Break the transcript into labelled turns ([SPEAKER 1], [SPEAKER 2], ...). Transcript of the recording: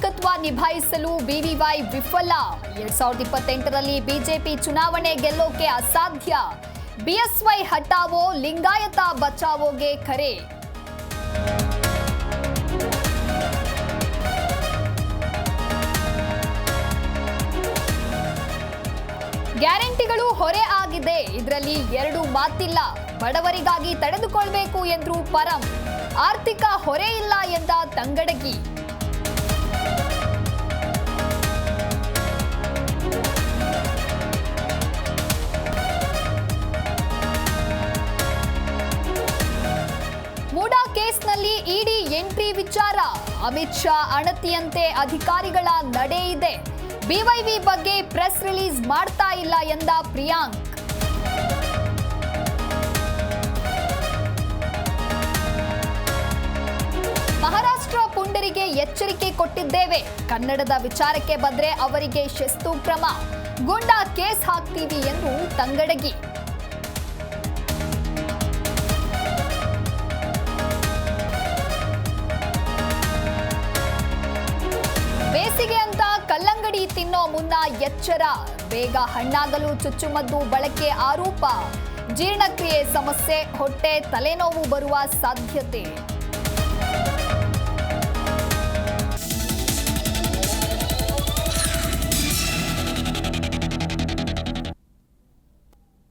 [SPEAKER 1] ನಾಯಕತ್ವ ನಿಭಾಯಿಸಲು ಬಿವಿವೈ ವಿಫಲ. 2028ರಲ್ಲಿ ಬಿಜೆಪಿ ಚುನಾವಣೆ ಗೆಲ್ಲೋಕೆ ಅಸಾಧ್ಯ. ಬಿಎಸ್ವೈ ಹಟಾವೋ ಲಿಂಗಾಯತ ಬಚಾವೋಗೆ ಕರೆ. ಗ್ಯಾರಂಟಿಗಳು ಹೊರೆ ಆಗಿದೆ, ಇದರಲ್ಲಿ ಎರಡು ಮಾತಿಲ್ಲ. ಬಡವರಿಗಾಗಿ ತಡೆದುಕೊಳ್ಳಬೇಕು ಎಂದ್ರು ಪರಂ. ಆರ್ಥಿಕ ಹೊರೆ ಇಲ್ಲ ಎಂದ ತಂಗಡಗಿ. ಮೂಡಾ ಕೇಸ್ನಲ್ಲಿ ಇಡಿ ಎಂಟ್ರಿ ವಿಚಾರ. ಅಮಿತ್ ಶಾ ಅಣತಿಯಂತೆ ಅಧಿಕಾರಿಗಳ ನಡೆ ಇದೆ. ಬಿವೈವಿ ಬಗ್ಗೆ ಪ್ರೆಸ್ ರಿಲೀಸ್ ಮಾಡ್ತಾ ಇಲ್ಲ ಎಂದ ಪ್ರಿಯಾಂಕ್. ಮಹಾರಾಷ್ಟ್ರ ಪುಂಡರಿಗೆ ಎಚ್ಚರಿಕೆ ಕೊಟ್ಟಿದ್ದೇವೆ. ಕನ್ನಡದ ವಿಚಾರಕ್ಕೆ ಬಂದ್ರೆ ಅವರಿಗೆ ಶಿಸ್ತು ಕ್ರಮ. ಗೂಂಡಾ ಕೇಸ್ ಹಾಕ್ತೀವಿ ಎಂದು ತಂಗಡಗಿ. ಬೇಸಿಗೆ ಅಂತ ಕಲ್ಲಂಗಡಿ ತಿನ್ನೋ ಮುನ್ನ ಎಚ್ಚರ. ಬೇಗ ಹಣ್ಣಾಗಲು ಚುಚ್ಚುಮದ್ದು ಬಳಕೆ ಆರೋಪ. ಜೀರ್ಣಕ್ರಿಯೆ ಸಮಸ್ಯೆ, ಹೊಟ್ಟೆ, ತಲೆನೋವು ಬರುವ ಸಾಧ್ಯತೆ.